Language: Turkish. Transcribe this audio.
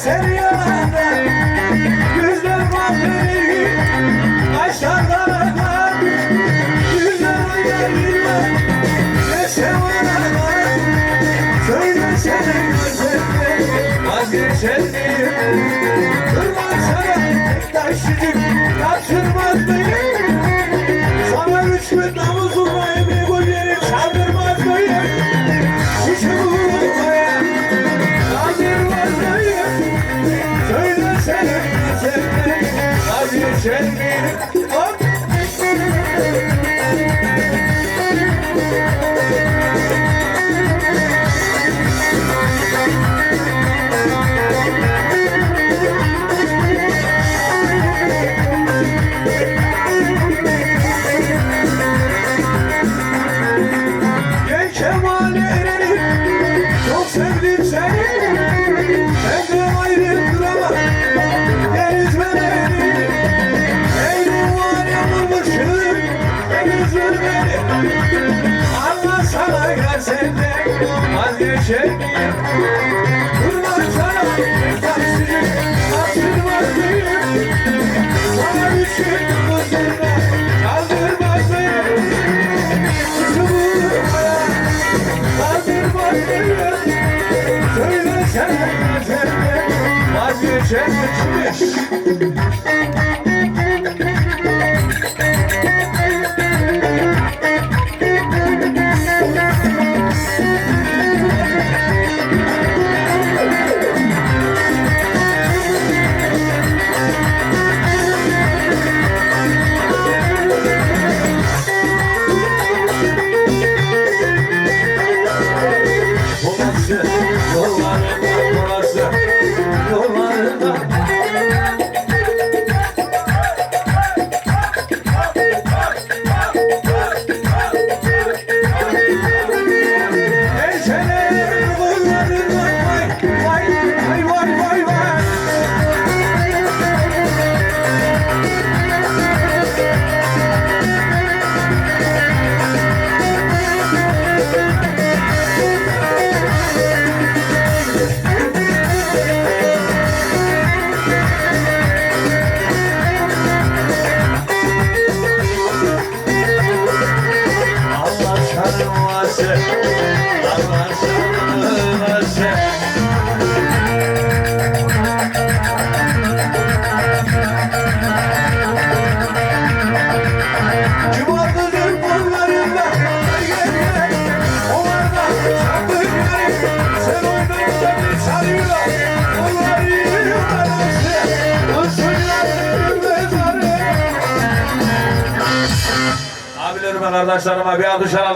Seni yanında güzel vakti aşağıda güzel gelme ne sevana söyle seni gözlerine vazgeçer miyim? Durmazsana tek taşıcık kaçırmaz mıyım? Sana 3 gün namaz olmayı bir gol yeri çaldırmaz mıyım? Şişi vurmaya kaldırmaz mıyım? Söyle seni gözlerine vazgeçer miyim? Hop! Gel Kemal Eren'im, çok sevdim seni. Benden ayrı duramam, deniz beni. Ey var yanılmışım, deniz beni. Allah sana gelsen de vazgeçer miyim? Durmaz sana tek taşıcık kaçırmaz mıyım? Sana 3 gün huzurda kaldırmaz mıyım? Söyle sen vazgeçermiş. Abilerime, kardeşlerime bir alkış alalım.